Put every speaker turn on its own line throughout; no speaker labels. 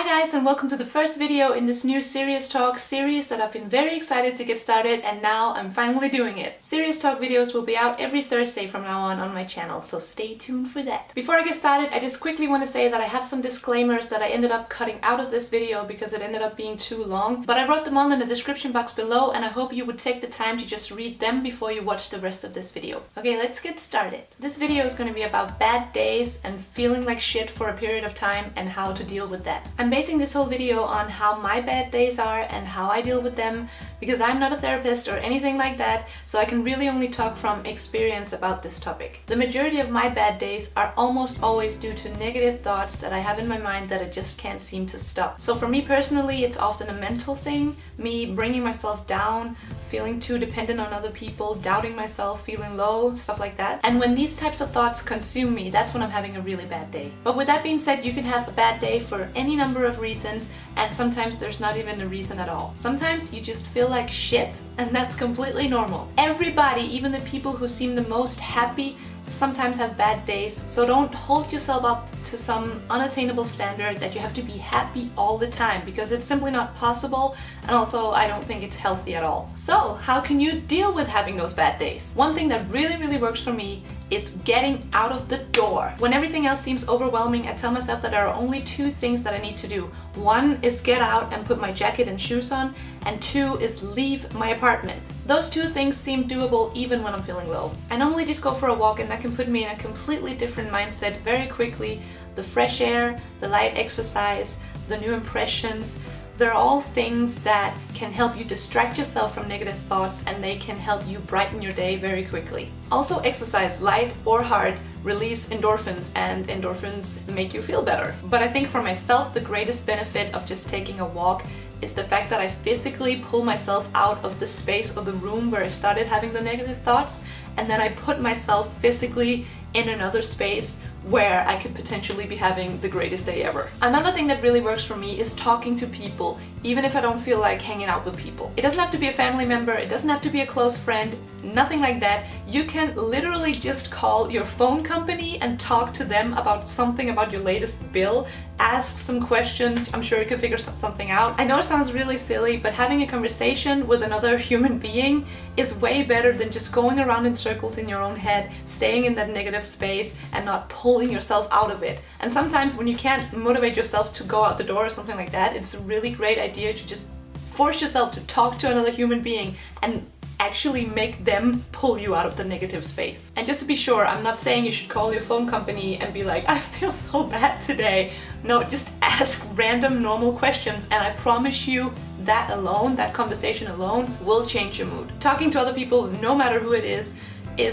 guys, and welcome to the first video in this new Serious Talk series that I've been very excited to get started, and now I'm finally doing it. Serious Talk videos will be out every Thursday from now on my channel, so stay tuned for that. Before I get started, I just quickly want to say that I have some disclaimers that I ended up cutting out of this video because it ended up being too long, but I wrote them all in the description box below, and I hope you would take the time to just read them before you watch the rest of this video. Okay, let's get started. This video is going to be about bad days and feeling like shit for a period of time and how to deal with that. I'm basing this whole video on how my bad days are and how I deal with them, because I'm not a therapist or anything like that, so I can really only talk from experience about this topic. The majority of my bad days are almost always due to negative thoughts that I have in my mind that I just can't seem to stop. So for me personally, it's often a mental thing, me bringing myself down, feeling too dependent on other people, doubting myself, feeling low, stuff like that. And when these types of thoughts consume me, that's when I'm having a really bad day. But with that being said, you can have a bad day for any number of reasons, and sometimes there's not even a reason at all. Sometimes you just feel like shit, and that's completely normal. Everybody, even the people who seem the most happy, sometimes have bad days, so don't hold yourself up to some unattainable standard that you have to be happy all the time, because it's simply not possible, and also I don't think it's healthy at all. So how can you deal with having those bad days? One thing that really works for me is getting out of the door. When everything else seems overwhelming, I tell myself that there are only two things that I need to do. One is get out and put my jacket and shoes on, and two is leave my apartment. Those two things seem doable even when I'm feeling low. I normally just go for a walk, and that can put me in a completely different mindset very quickly. The fresh air, the light exercise, the new impressions, they're all things that can help you distract yourself from negative thoughts, and they can help you brighten your day very quickly. Also, exercise, light or hard, release endorphins, and endorphins make you feel better. But I think for myself, the greatest benefit of just taking a walk is the fact that I physically pull myself out of the space of the room where I started having the negative thoughts, and then I put myself physically in another space where I could potentially be having the greatest day ever. Another thing that really works for me is talking to people, even if I don't feel like hanging out with people. It doesn't have to be a family member, it doesn't have to be a close friend, nothing like that. You can literally just call your phone company and talk to them about something about your latest bill, ask some questions, I'm sure you can figure something out. I know it sounds really silly, but having a conversation with another human being is way better than just going around in circles in your own head, staying in that negative space and not pulling yourself out of it. And sometimes when you can't motivate yourself to go out the door or something like that, it's a really great idea to just force yourself to talk to another human being and actually make them pull you out of the negative space. And just to be sure, I'm not saying you should call your phone company and be like, I feel so bad today. No, just ask random normal questions, and I promise you that alone, that conversation alone, will change your mood. Talking to other people, no matter who it is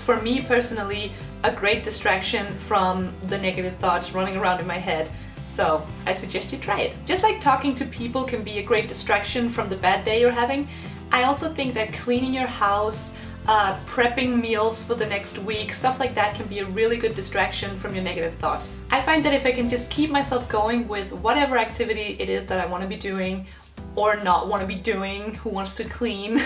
for me personally a great distraction from the negative thoughts running around in my head. So I suggest you try it. Just like talking to people can be a great distraction from the bad day you're having, I also think that cleaning your house, prepping meals for the next week, stuff like that can be a really good distraction from your negative thoughts. I find that if I can just keep myself going with whatever activity it is that I want to be doing or not want to be doing, who wants to clean,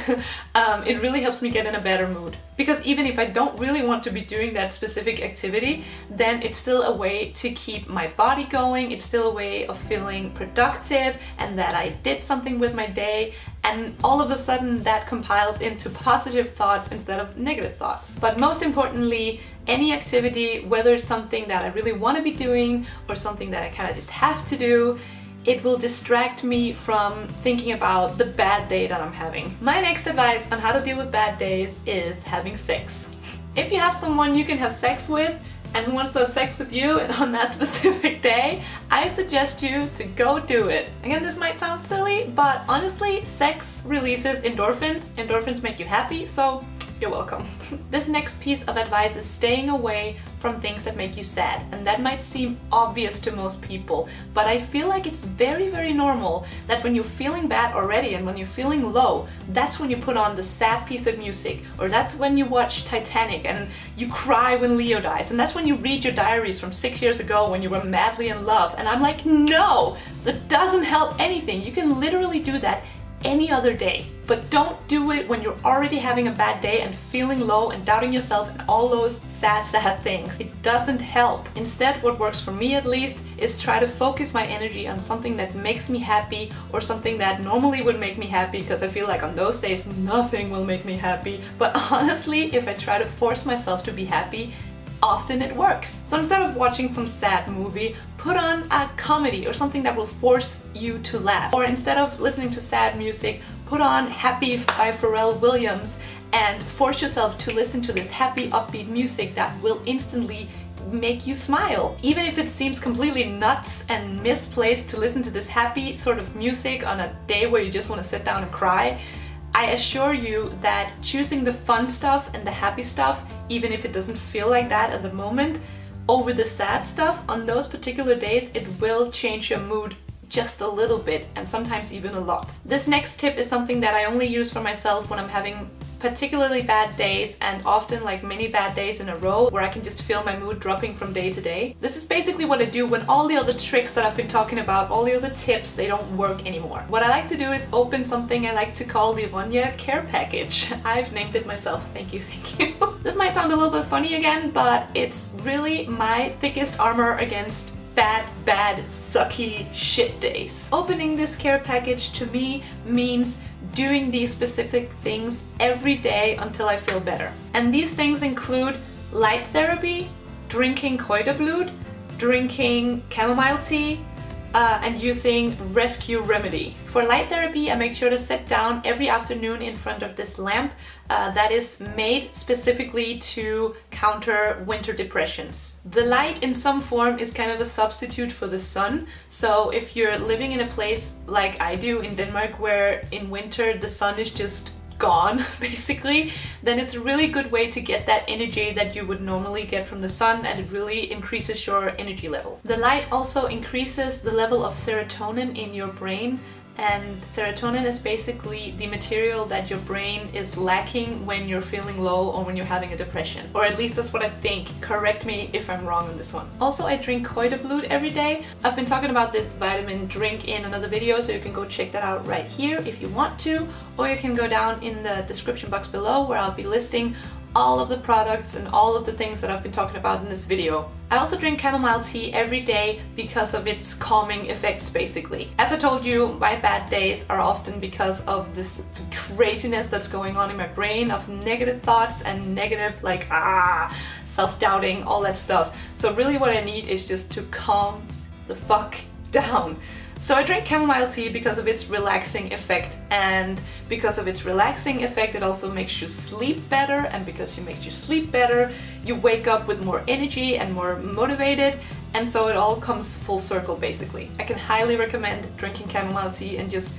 it really helps me get in a better mood. Because even if I don't really want to be doing that specific activity, then it's still a way to keep my body going, it's still a way of feeling productive and that I did something with my day, and all of a sudden that compiles into positive thoughts instead of negative thoughts. But most importantly, any activity, whether it's something that I really want to be doing or something that I kind of just have to do, it will distract me from thinking about the bad day that I'm having. My next advice on how to deal with bad days is having sex. If you have someone you can have sex with and who wants to have sex with you on that specific day, I suggest you to go do it. Again, this might sound silly, but honestly, sex releases endorphins. Endorphins make you happy, so you're welcome. This next piece of advice is staying away from things that make you sad. And that might seem obvious to most people, but I feel like it's very normal that when you're feeling bad already and when you're feeling low, that's when you put on the sad piece of music, or that's when you watch Titanic and you cry when Leo dies, and that's when you read your diaries from 6 years ago when you were madly in love. And I'm like, no, that doesn't help anything. You can literally do that any other day. But don't do it when you're already having a bad day and feeling low and doubting yourself and all those sad things. It doesn't help. Instead, what works for me at least is try to focus my energy on something that makes me happy, or something that normally would make me happy, because I feel like on those days nothing will make me happy. But honestly, if I try to force myself to be happy, often it works. So instead of watching some sad movie, put on a comedy or something that will force you to laugh. Or instead of listening to sad music, put on Happy by Pharrell Williams and force yourself to listen to this happy, upbeat music that will instantly make you smile. Even if it seems completely nuts and misplaced to listen to this happy sort of music on a day where you just want to sit down and cry, I assure you that choosing the fun stuff and the happy stuff, even if it doesn't feel like that at the moment, over the sad stuff on those particular days, it will change your mood just a little bit, and sometimes even a lot. This next tip is something that I only use for myself when I'm having particularly bad days, and often like many bad days in a row where I can just feel my mood dropping from day to day. This is basically what I do when all the other tricks that I've been talking about, all the other tips, they don't work anymore. What I like to do is open something I like to call the Ronja care package. I've named it myself. Thank you, thank you. This might sound a little bit funny again, but it's really my thickest armor against bad, sucky shit days. Opening this care package to me means doing these specific things every day until I feel better. And these things include light therapy, drinking Kräuterblut, drinking chamomile tea, and using rescue remedy. For light therapy, I make sure to sit down every afternoon in front of this lamp that is made specifically to counter winter depressions. The light in some form is kind of a substitute for the sun. So if you're living in a place like I do in Denmark, where in winter the sun is just gone basically, then it's a really good way to get that energy that you would normally get from the sun, and it really increases your energy level. The light also increases the level of serotonin in your brain, and serotonin is basically the material that your brain is lacking when you're feeling low or when you're having a depression. Or at least that's what I think. Correct me if I'm wrong on this one. Also, I drink Kräuterblut every day. I've been talking about this vitamin drink in another video, so you can go check that out right here if you want to, or you can go down in the description box below where I'll be listing all of the products and all of the things that I've been talking about in this video. I also drink chamomile tea every day because of its calming effects, basically. As I told you, my bad days are often because of this craziness that's going on in my brain, of negative thoughts and negative self-doubting, all that stuff. So really what I need is just to calm the fuck down. So I drink chamomile tea because of its relaxing effect, and because of its relaxing effect it also makes you sleep better, and because it makes you sleep better you wake up with more energy and more motivated, and so it all comes full circle basically. I can highly recommend drinking chamomile tea and just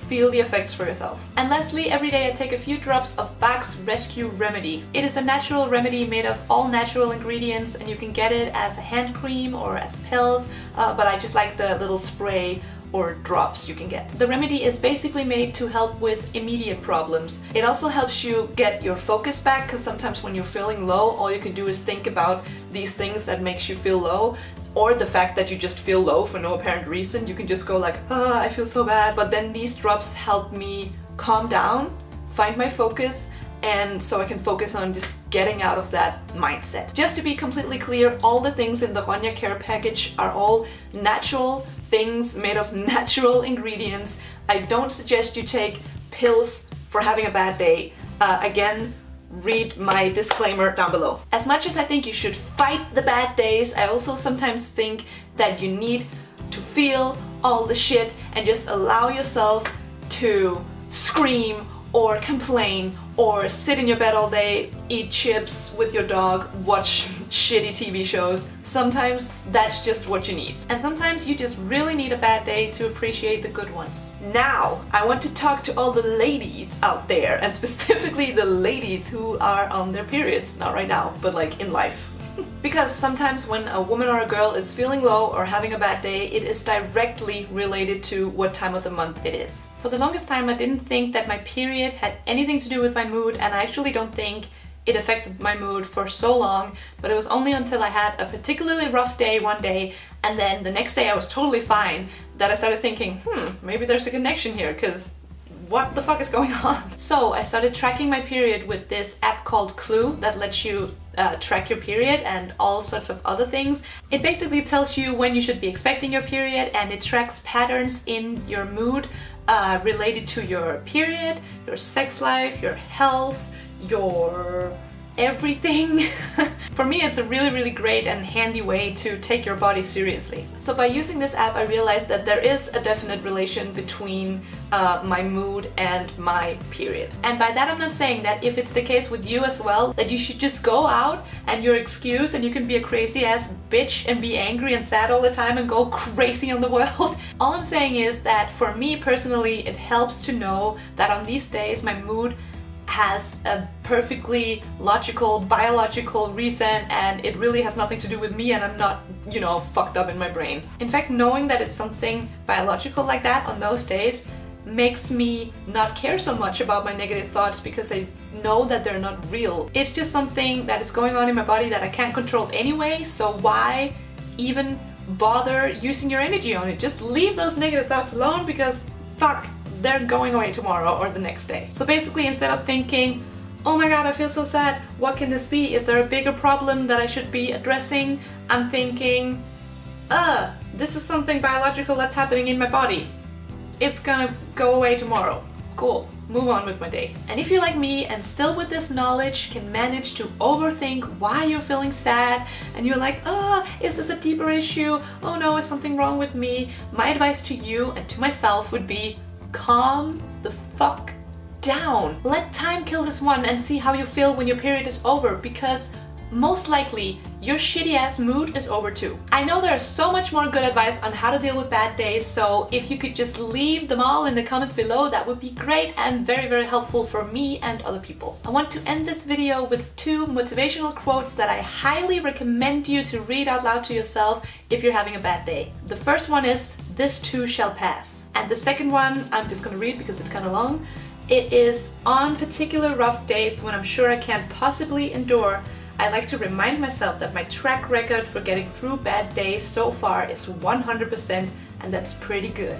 feel the effects for yourself. And lastly, every day I take a few drops of Bach's Rescue Remedy. It is a natural remedy made of all natural ingredients, and you can get it as a hand cream or as pills, but I just like the little spray or drops you can get. The remedy is basically made to help with immediate problems. It also helps you get your focus back, because sometimes when you're feeling low, all you can do is think about these things that makes you feel low, or the fact that you just feel low for no apparent reason. You can just go like, I feel so bad. But then these drops help me calm down, find my focus, and so I can focus on just getting out of that mindset. Just to be completely clear, all the things in the Ronja care package are all natural things made of natural ingredients. I don't suggest you take pills for having a bad day. Again, read my disclaimer down below. As much as I think you should fight the bad days, I also sometimes think that you need to feel all the shit and just allow yourself to scream or complain or sit in your bed all day, eat chips with your dog, watch shitty TV shows. Sometimes that's just what you need. And sometimes you just really need a bad day to appreciate the good ones. Now, I want to talk to all the ladies out there, and specifically the ladies who are on their periods. Not right now, but like in life. Because sometimes when a woman or a girl is feeling low or having a bad day, it is directly related to what time of the month it is. For the longest time I didn't think that my period had anything to do with my mood, and I actually don't think it affected my mood for so long, but it was only until I had a particularly rough day one day, and then the next day I was totally fine, that I started thinking, maybe there's a connection here, because what the fuck is going on? So I started tracking my period with this app called Clue that lets you track your period and all sorts of other things. It basically tells you when you should be expecting your period, and it tracks patterns in your mood related to your period, your sex life, your health, your everything. For me, it's a really great and handy way to take your body seriously. So by using this app, I realized that there is a definite relation between my mood and my period. And by that I'm not saying that if it's the case with you as well, that you should just go out and you're excused and you can be a crazy ass bitch and be angry and sad all the time and go crazy on the world. All I'm saying is that for me personally, it helps to know that on these days my mood has a perfectly logical, biological reason, and it really has nothing to do with me, and I'm not, you know, fucked up in my brain. In fact, knowing that it's something biological like that on those days makes me not care so much about my negative thoughts, because I know that they're not real. It's just something that is going on in my body that I can't control anyway, so why even bother using your energy on it? Just leave those negative thoughts alone, because fuck, they're going away tomorrow or the next day. So basically, instead of thinking, oh my god, I feel so sad, what can this be? Is there a bigger problem that I should be addressing? I'm thinking, this is something biological that's happening in my body. It's gonna go away tomorrow. Cool. Move on with my day. And if you're like me and still with this knowledge can manage to overthink why you're feeling sad, and you're like, is this a deeper issue? Oh no, is something wrong with me? My advice to you and to myself would be, calm the fuck down. Let time kill this one and see how you feel when your period is over, because most likely your shitty ass mood is over too. I know there's so much more good advice on how to deal with bad days, so if you could just leave them all in the comments below, that would be great and very helpful for me and other people. I want to end this video with 2 motivational quotes that I highly recommend you to read out loud to yourself if you're having a bad day. The first one is, "This too shall pass." And the second one, I'm just gonna read because it's kind of long. It is, "On particular rough days when I'm sure I can't possibly endure, I like to remind myself that my track record for getting through bad days so far is 100%, and that's pretty good."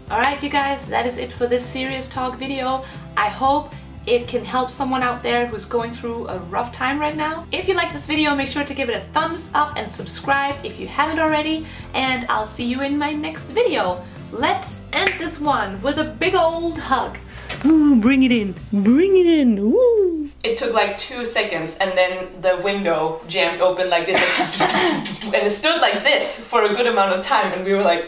Alright you guys, that is it for this serious talk video. I hope it can help someone out there who's going through a rough time right now. If you like this video, make sure to give it a thumbs up and subscribe if you haven't already, and I'll see you in my next video. Let's end this one with a big old hug. Ooh, bring it in, bring it in, ooh. It took like 2 seconds, and then the window jammed open like this, and it stood like this for a good amount of time, and we were like,